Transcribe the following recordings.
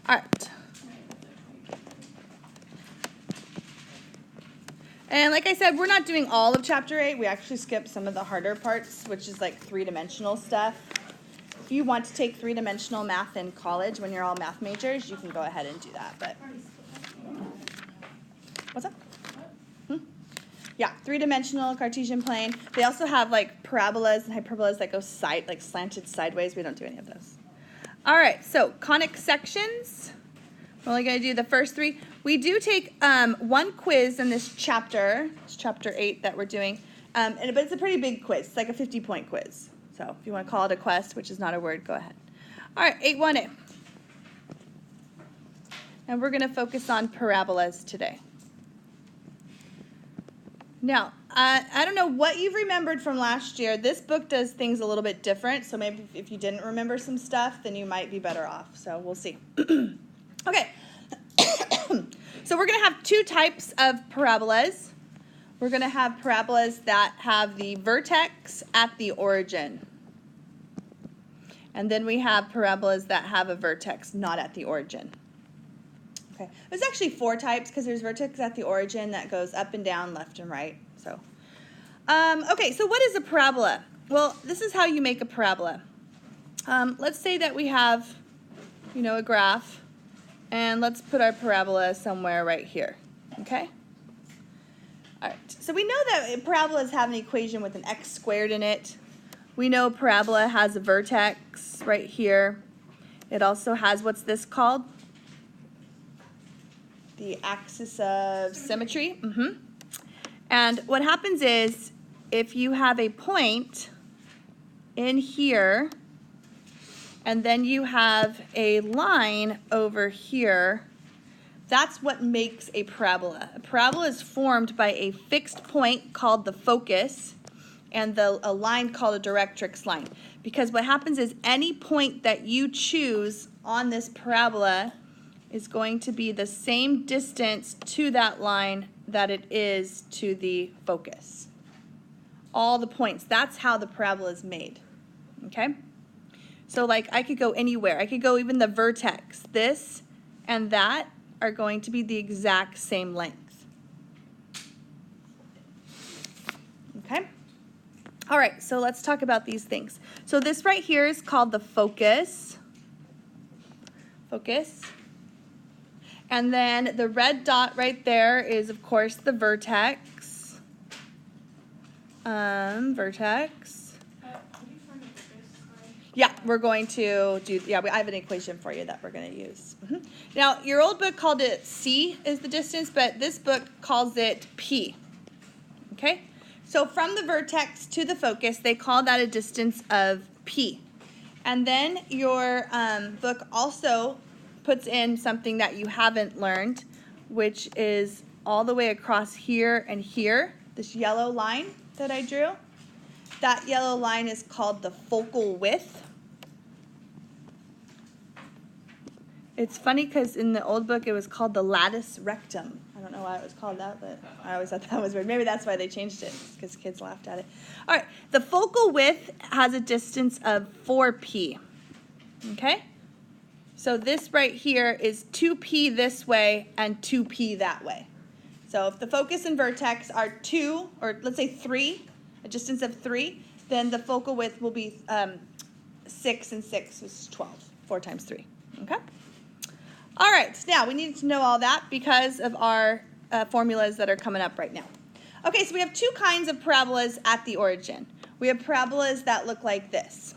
All right. And like I said, we're not doing all of Chapter 8. We actually skipped some of the harder parts, which is like three-dimensional stuff. If you want to take three-dimensional math in college when you're all math majors, you can go ahead and do that. But what's up? Yeah, three-dimensional Cartesian plane. They also have like parabolas and hyperbolas that go slanted sideways. We don't do any of those. All right, so conic sections. We're only going to do the first three. We do take one quiz in this chapter. It's Chapter 8 that we're doing. But it's a pretty big quiz. It's like a 50-point quiz. So if you want to call it a quest, which is not a word, go ahead. All right, 8-1A. And we're going to focus on parabolas today. Now, I don't know what you've remembered from last year. This book does things a little bit different. So maybe if you didn't remember some stuff, then you might be better off. So we'll see. Okay. So we're going to have two types of parabolas. We're going to have parabolas that have the vertex at the origin. And then we have parabolas that have a vertex not at the origin. Okay. There's actually 4 types because there's vertex at the origin that goes up and down, left and right. So, okay, so what is a parabola? Well, this is how you make a parabola. Let's say that we have, a graph. And let's put our parabola somewhere right here, okay? All right, so we know that parabolas have an equation with an x squared in it. We know parabola has a vertex right here. It also has, what's this called? The axis of symmetry. And what happens is, if you have a point in here, and then you have a line over here, that's what makes a parabola. A parabola is formed by a fixed point called the focus and a line called a directrix line. Because what happens is any point that you choose on this parabola is going to be the same distance to that line that it is to the focus. All the points. That's how the parabola is made. Okay? So like I could go anywhere. I could go even the vertex. This and that are going to be the exact same length. Okay? All right, so let's talk about these things. So this right here is called the focus. Focus. And then the red dot right there is, of course, the vertex. Vertex. Yeah, we're going to do, I have an equation for you that we're going to use. Now, your old book called it C is the distance, but this book calls it P. Okay? So from the vertex to the focus, they call that a distance of P. And then your book also puts in something that you haven't learned, which is all the way across here and here, this yellow line that I drew. That yellow line is called the focal width. It's funny because in the old book it was called the latus rectum. I don't know why it was called that, but I always thought that was weird. Maybe that's why they changed it, because kids laughed at it. All right, the focal width has a distance of 4p. Okay? So this right here is 2p this way and 2p that way. So if the focus and vertex are 2, or let's say 3, a distance of 3, then the focal width will be 6 and 6, which is 12. 4 times 3. Okay? All right, now we need to know all that because of our formulas that are coming up right now. Okay, so we have 2 kinds of parabolas at the origin. We have parabolas that look like this.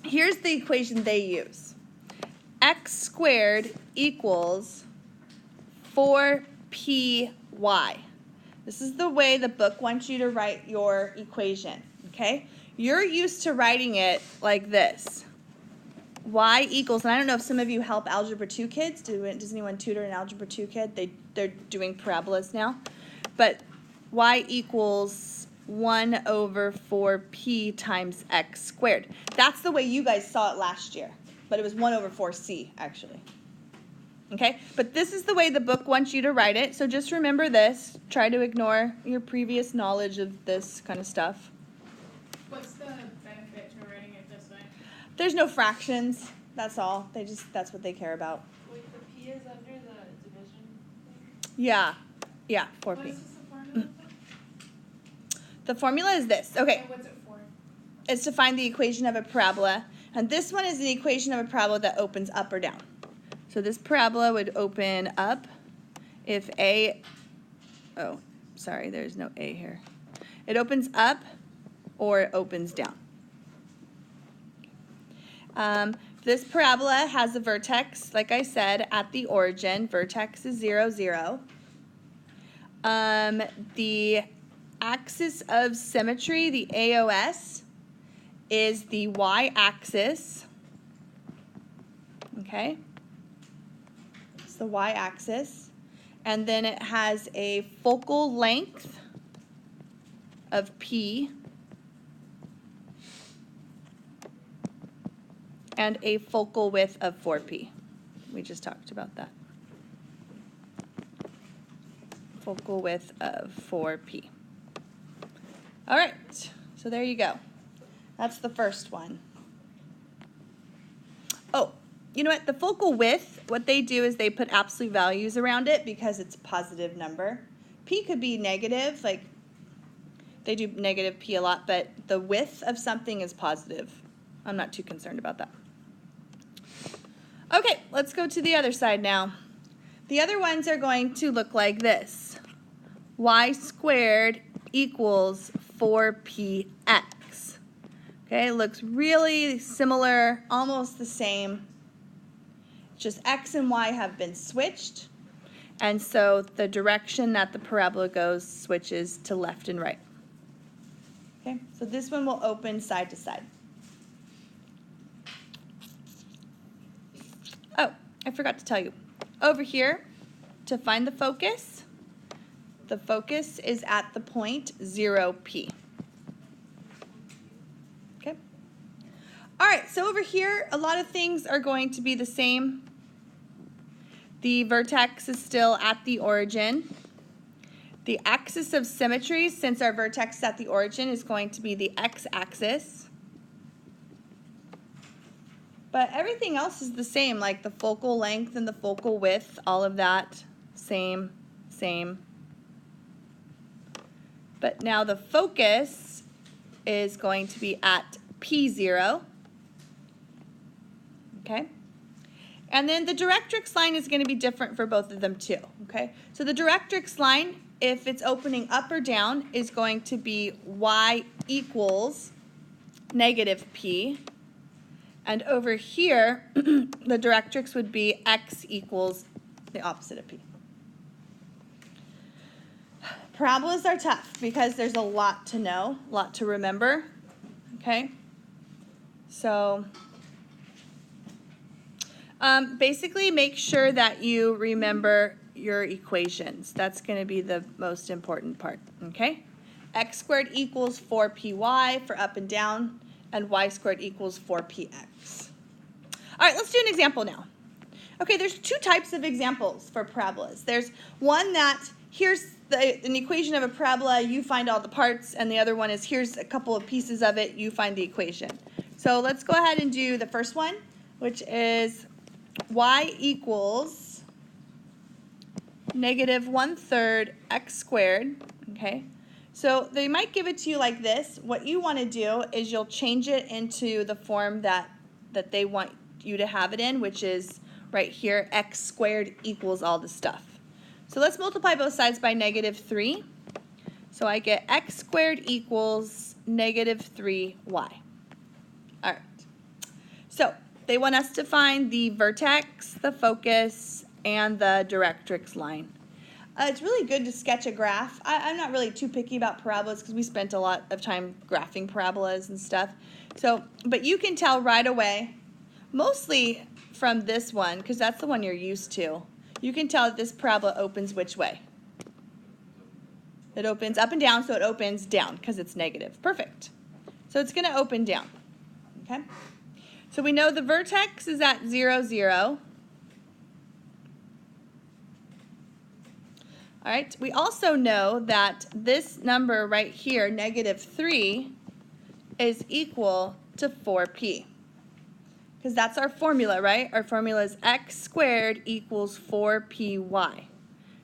Here's the equation they use. X squared equals 4py. This is the way the book wants you to write your equation, okay? You're used to writing it like this. Y equals, and I don't know if some of you help Algebra 2 kids. Does anyone tutor an Algebra 2 kid? They're doing parabolas now. But y equals 1 over 4p times x squared. That's the way you guys saw it last year. But it was 1 over 4c, actually. Okay? But this is the way the book wants you to write it. So just remember this. Try to ignore your previous knowledge of this kind of stuff. What's the benefit to writing it this way? There's no fractions. That's all. That's what they care about. Wait, the P is under the division thing? Yeah. Yeah, 4p. What is this the formula for? The formula is this. Okay. And what's it for? It's to find the equation of a parabola. And this one is an equation of a parabola that opens up or down. So this parabola would open up if A, oh, sorry, there's no A here. It opens up or it opens down. This parabola has a vertex, like I said, at the origin. Vertex is 0, 0. The axis of symmetry, the AOS, is the y-axis. Okay? It's the y-axis. And then it has a focal length of P and a focal width of 4p. We just talked about that. Focal width of 4p. All right, so there you go. That's the first one. Oh, you know what? The focal width, what they do is they put absolute values around it because it's a positive number. P could be negative, like they do negative P a lot, but the width of something is positive. I'm not too concerned about that. Okay, let's go to the other side now. The other ones are going to look like this. Y squared equals 4px. Okay, it looks really similar, almost the same. Just x and y have been switched, and so the direction that the parabola goes switches to left and right. Okay, so this one will open side to side. Oh, I forgot to tell you. Over here, to find the focus is at the point 0p. Okay. All right, so over here, a lot of things are going to be the same. The vertex is still at the origin. The axis of symmetry, since our vertex is at the origin, is going to be the x-axis. But everything else is the same, like the focal length and the focal width, all of that, same. But now the focus is going to be at P0, okay? And then the directrix line is going to be different for both of them too, okay? So the directrix line, if it's opening up or down, is going to be y equals negative P. And over here, the directrix would be x equals the opposite of P. Parabolas are tough because there's a lot to know, a lot to remember, okay? So basically make sure that you remember your equations. That's going to be the most important part, okay? X squared equals 4py for up and down, and y squared equals 4px. All right, let's do an example now. Okay, there's two types of examples for parabolas. There's one that here's an equation of a parabola, you find all the parts, and the other one is here's a couple of pieces of it, you find the equation. So let's go ahead and do the first one, which is y equals negative 1/3 x squared, okay? So they might give it to you like this. What you want to do is you'll change it into the form that they want you to have it in, which is right here, x squared equals all the stuff. So let's multiply both sides by -3. So I get x squared equals -3y. All right. So they want us to find the vertex, the focus, and the directrix line. It's really good to sketch a graph. I'm not really too picky about parabolas because we spent a lot of time graphing parabolas and stuff. So, but you can tell right away, mostly from this one, because that's the one you're used to, you can tell that this parabola opens which way. It opens up and down, so it opens down because it's negative. Perfect. So it's going to open down. Okay? So we know the vertex is at 0, 0. All right, we also know that this number right here, -3, is equal to 4p. because that's our formula, right? Our formula is x squared equals 4py.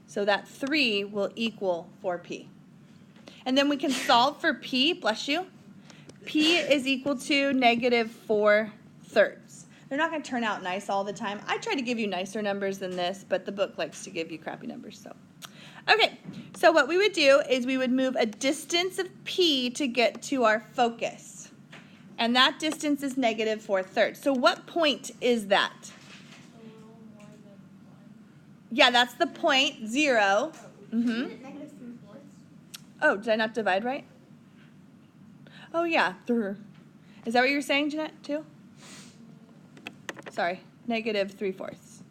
So that 3 will equal 4p. And then we can solve for p, bless you. P is equal to -4/3. They're not going to turn out nice all the time. I try to give you nicer numbers than this, but the book likes to give you crappy numbers. So, okay, so what we would do is we would move a distance of p to get to our focus. And that distance is -4/3. So what point is that? A little more than 1. Yeah, that's the point, 0. Isn't it -3/4? Oh, did I not divide right? Oh, yeah. Is that what you were saying, Jeanette, too? Sorry, -3/4.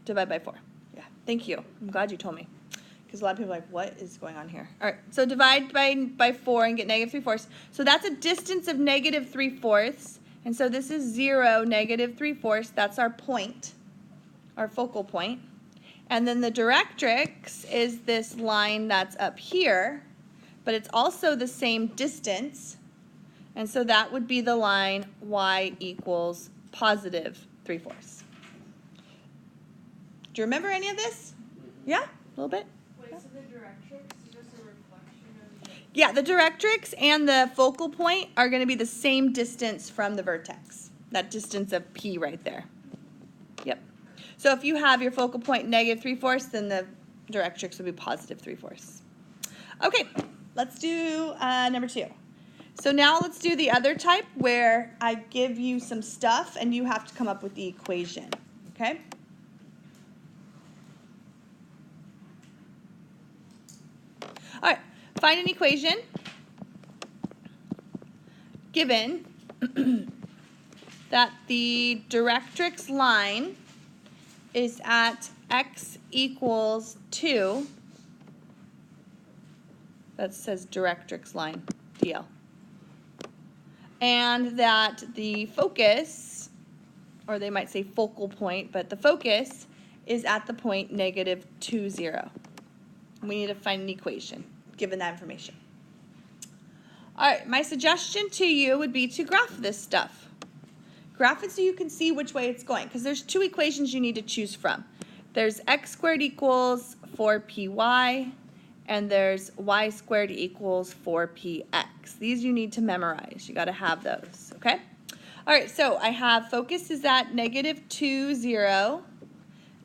Divide by 4. Yeah, thank you. I'm glad you told me. Because a lot of people are like, what is going on here? All right, so divide by 4 and get -3/4. So that's a distance of -3/4. And so this is 0, -3/4. That's our point, our focal point. And then the directrix is this line that's up here, but it's also the same distance. And so that would be the line y equals +3/4. Do you remember any of this? Yeah, a little bit? Wait, so the directrix is just a reflection of the... Yeah, the directrix and the focal point are going to be the same distance from the vertex. That distance of p right there. Yep. So if you have your focal point -3/4, then the directrix would be +3/4. Okay, let's do number 2. So now let's do the other type where I give you some stuff and you have to come up with the equation. Okay? All right, find an equation given that the directrix line is at x equals 2. That says directrix line, DL. And that the focus, or they might say focal point, but the focus is at the point -2, 0. We need to find an equation given that information. All right, my suggestion to you would be to graph this stuff. Graph it so you can see which way it's going, because there's 2 equations you need to choose from. There's x squared equals 4py, and there's y squared equals 4px. These you need to memorize. You got to have those, okay? All right, so I have focus is at -2, 0,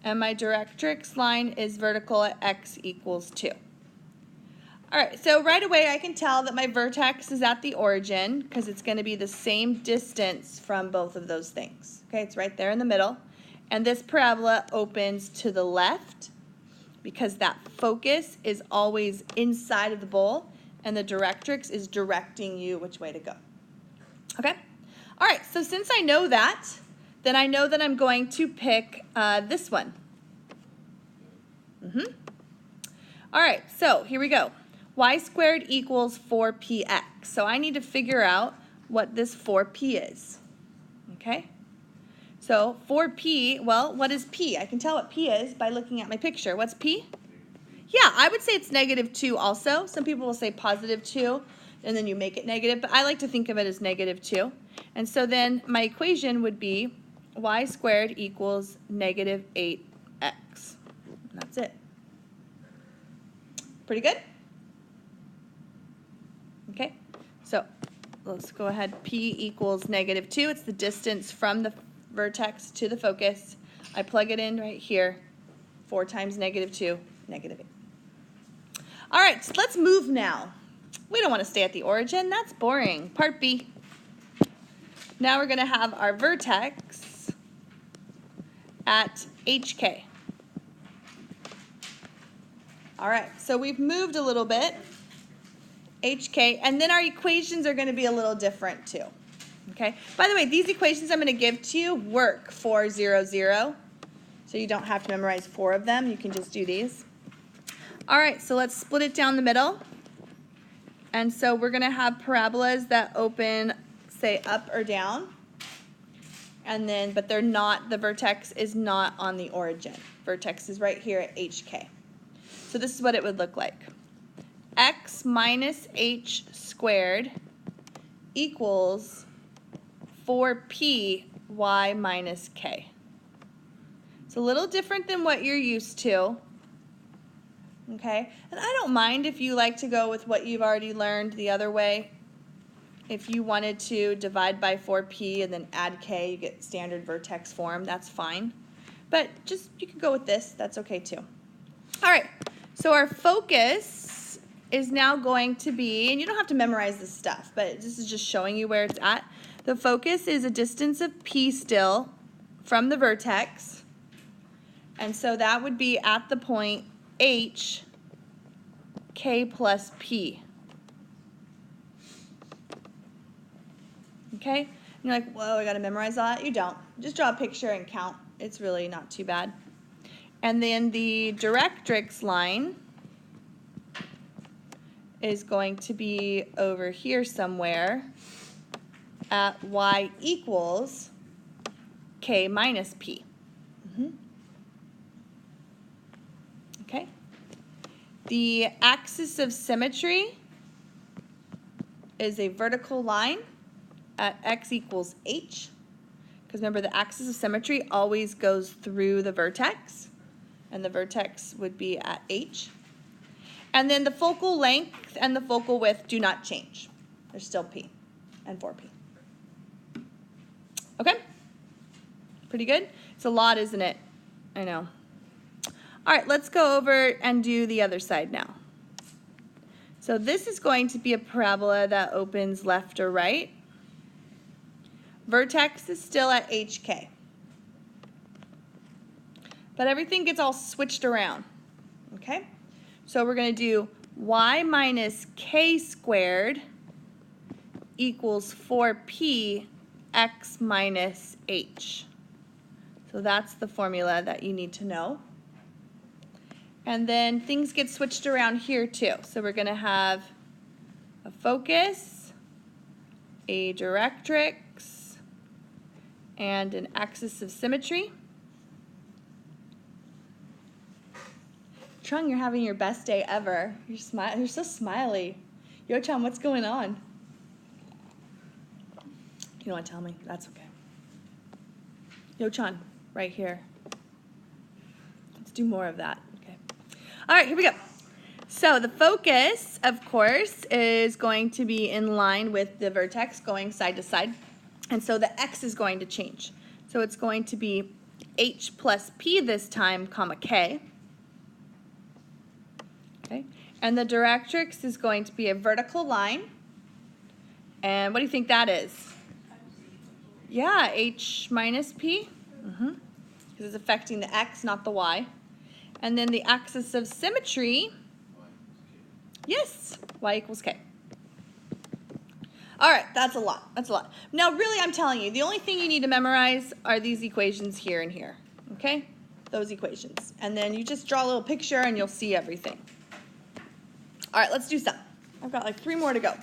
and my directrix line is vertical at x equals 2. All right, so right away I can tell that my vertex is at the origin because it's going to be the same distance from both of those things. Okay, it's right there in the middle. And this parabola opens to the left because that focus is always inside of the bowl and the directrix is directing you which way to go. Okay? All right, so since I know that, then I know that I'm going to pick this one. All right, so here we go. Y squared equals 4px. So I need to figure out what this 4p is. Okay? So 4p, well, what is p? I can tell what p is by looking at my picture. What's p? Yeah, I would say it's -2 also. Some people will say +2, and then you make it negative, but I like to think of it as -2. And so then my equation would be y squared equals -8x. And that's it. Pretty good? Okay, so let's go ahead. P equals -2. It's the distance from the vertex to the focus. I plug it in right here. 4 times -2, -8. All right, so let's move now. We don't want to stay at the origin. That's boring. Part B. Now we're going to have our vertex at HK. All right, so we've moved a little bit. HK, and then our equations are going to be a little different too. Okay. By the way, these equations I'm going to give to you work 4, 0, 0. So you don't have to memorize 4 of them. You can just do these. All right, so let's split it down the middle. And so we're going to have parabolas that open, say, up or down. And then, but they're not, the vertex is not on the origin. Vertex is right here at HK. So this is what it would look like. X minus h squared equals 4p y minus k. It's a little different than what you're used to. Okay, and I don't mind if you like to go with what you've already learned the other way. If you wanted to divide by 4p and then add k, you get standard vertex form, that's fine. But just, you could go with this, that's okay too. All right, so our focus is now going to be, and you don't have to memorize this stuff, but this is just showing you where it's at. The focus is a distance of p still from the vertex, and so that would be at the point h, k plus p. Okay? And you're like, whoa, I got to memorize all that? You don't. Just draw a picture and count. It's really not too bad. And then the directrix line is going to be over here somewhere at y equals k minus p. Okay? The axis of symmetry is a vertical line at x equals h, because remember the axis of symmetry always goes through the vertex, and the vertex would be at h. And then the focal length and the focal width do not change. They're still p and 4p. Okay? Pretty good? It's a lot, isn't it? I know. All right, let's go over and do the other side now. So this is going to be a parabola that opens left or right. Vertex is still at hk. But everything gets all switched around. Okay? So we're going to do y minus k squared equals 4p x minus h. So that's the formula that you need to know. And then things get switched around here too. So we're going to have a focus, a directrix, and an axis of symmetry. Trung, you're having your best day ever. You're so smiley. Yo-chan, what's going on? You don't want to tell me? That's okay. Yo-chan, right here. Let's do more of that. Okay. All right, here we go. So the focus, of course, is going to be in line with the vertex going side to side. And so the x is going to change. So it's going to be h plus p this time, comma k. Okay. And the directrix is going to be a vertical line. And what do you think that is? Yeah, h minus p. Because it's affecting the x, not the y. And then the axis of symmetry, yes, y equals k. All right, that's a lot. That's a lot. Now, really, I'm telling you, the only thing you need to memorize are these equations here and here, okay? Those equations. And then you just draw a little picture and you'll see everything. All right, let's do some. I've got like 3 more to go.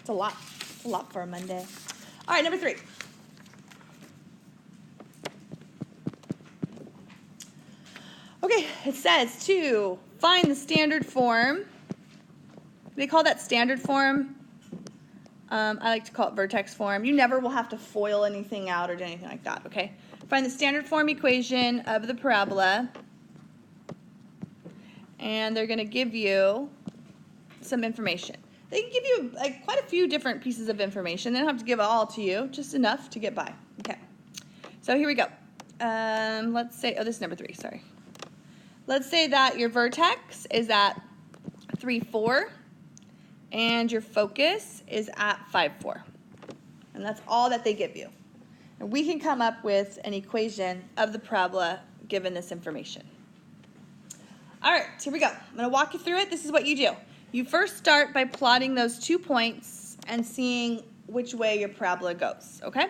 It's a lot. It's a lot for a Monday. All right, number 3. Okay, it says to find the standard form. They call that standard form. I like to call it vertex form. You never will have to FOIL anything out or do anything like that, okay? Find the standard form equation of the parabola. And they're going to give you some information. They can give you like quite a few different pieces of information. They don't have to give it all to you, just enough to get by. Okay. So here we go. Let's say, oh, this is number 3, sorry. Let's say that your vertex is at 3, 4. And your focus is at 5, 4. And that's all that they give you. And we can come up with an equation of the parabola given this information. All right, here we go. I'm going to walk you through it. This is what you do. You first start by plotting those 2 points and seeing which way your parabola goes, okay?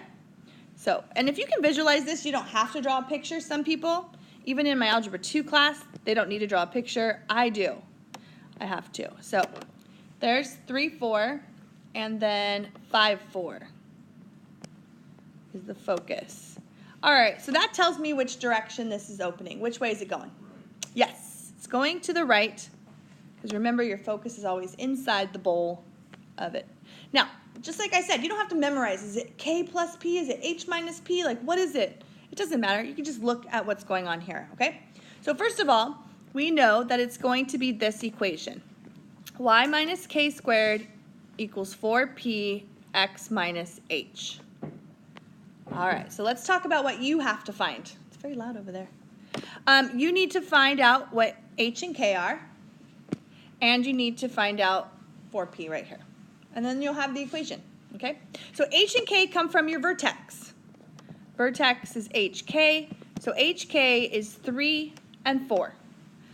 So, and if you can visualize this, you don't have to draw a picture. Some people, even in my Algebra 2 class, they don't need to draw a picture. I do. I have to. So, there's 3, 4, and then 5, 4 is the focus. All right, so that tells me which direction this is opening. Which way is it going? Yes, it's going to the right, because remember your focus is always inside the bowl of it. Now, just like I said, you don't have to memorize. Is it k plus p? Is it h minus p? Like, what is it? It doesn't matter. You can just look at what's going on here, okay? So first of all, we know that it's going to be this equation. Y minus k squared equals 4p x minus h. All right, so let's talk about what you have to find. It's very loud over there. You need to find out what h and k are, and you need to find out 4p right here. And then you'll have the equation, okay? So h and k come from your vertex. Vertex is hk, so hk is 3 and 4.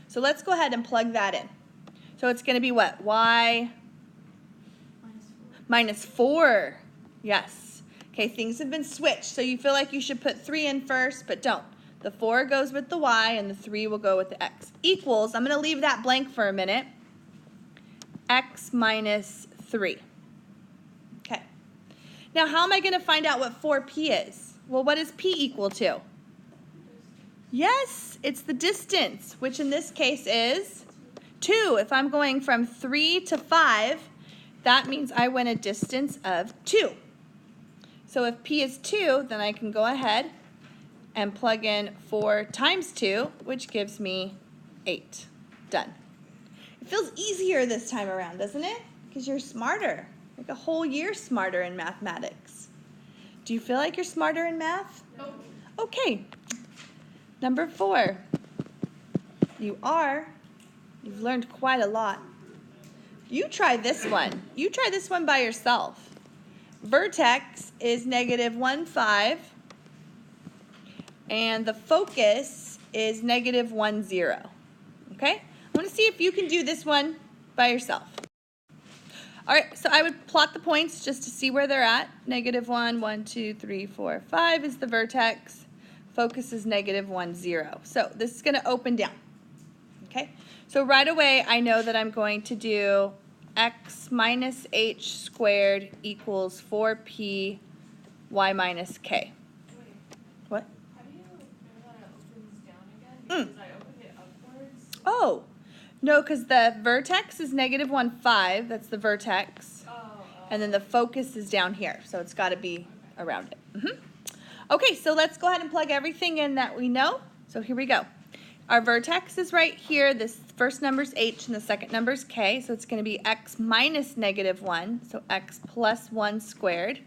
So let's go ahead and plug that in. So it's going to be what? Y minus 4. Yes. Okay, things have been switched. So you feel like you should put 3 in first, but don't. The 4 goes with the y, and the 3 will go with the x. Equals, I'm going to leave that blank for a minute, x minus 3. Okay. Now, how am I going to find out what 4p is? Well, what is p equal to? Yes, it's the distance, which in this case is 2. If I'm going from 3 to 5, that means I went a distance of 2. So if p is 2, then I can go ahead and plug in 4 times 2, which gives me 8. Done. It feels easier this time around, doesn't it? Because you're smarter, like a whole year smarter in mathematics. Do you feel like you're smarter in math? Nope. Okay. Number 4. You are. You've learned quite a lot. You try this one. You try this one by yourself. Vertex is -1, 5. And the focus is -1, 0. Okay? I want to see if you can do this one by yourself. All right, so I would plot the points just to see where they're at. -1, 1, 2, 3, 4, 5 is the vertex. Focus is -1, 0. So this is going to open down. Okay? So right away, I know that I'm going to do x minus h squared equals 4p y minus k. What? How do you know that it opens down again? Because I opened it upwards. Oh, no, because the vertex is -1, 5. That's the vertex. And then the focus is down here. So it's got to be around it. Okay, so let's go ahead and plug everything in that we know. So here we go. Our vertex is right here. This first number is h and the second number is k. So it's going to be x minus -1. So x plus 1 squared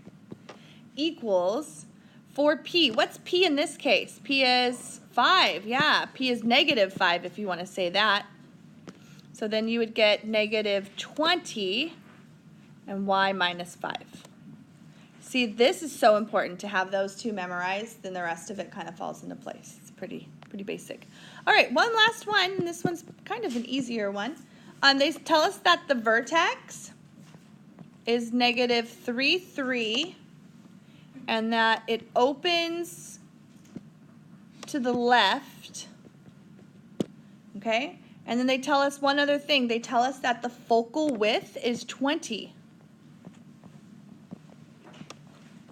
equals 4p. What's p in this case? P is 5. Yeah, p is -5 if you want to say that. So then you would get -20 and y minus 5. See, this is so important to have those two memorized, then the rest of it kind of falls into place. It's pretty basic. All right, one last one, and this one's kind of an easier one. They tell us that the vertex is -3, 3, and that it opens to the left, okay? And then they tell us one other thing. They tell us that the focal width is 20.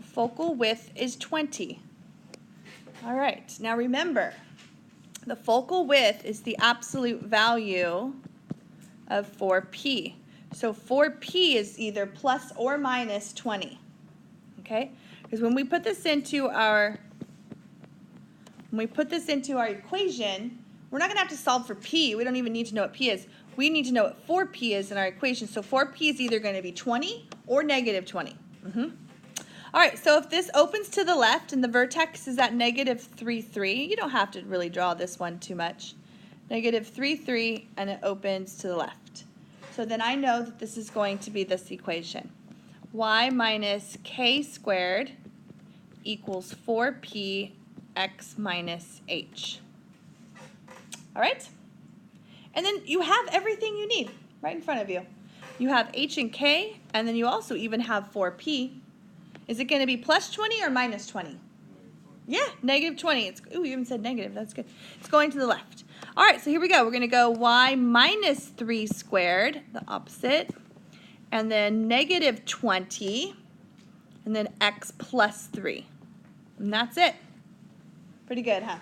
Focal width is 20. All right, now remember, the focal width is the absolute value of 4p. So 4p is either plus or minus 20. Okay? Because when we put this into our equation, we're not going to have to solve for p. We don't even need to know what p is. We need to know what 4p is in our equation. So 4p is either going to be 20 or -20. All right, so if this opens to the left and the vertex is at -3, 3, you don't have to really draw this one too much. -3, 3, and it opens to the left. So then I know that this is going to be this equation. Y minus k squared equals 4p x minus h. All right? And then you have everything you need right in front of you. You have h and k, and then you also even have 4p. Is it going to be plus 20 or minus 20? Yeah, -20. Ooh, you even said negative. That's good. It's going to the left. All right, so here we go. We're going to go y minus 3 squared, the opposite, and then -20, and then x plus 3. And that's it. Pretty good, huh?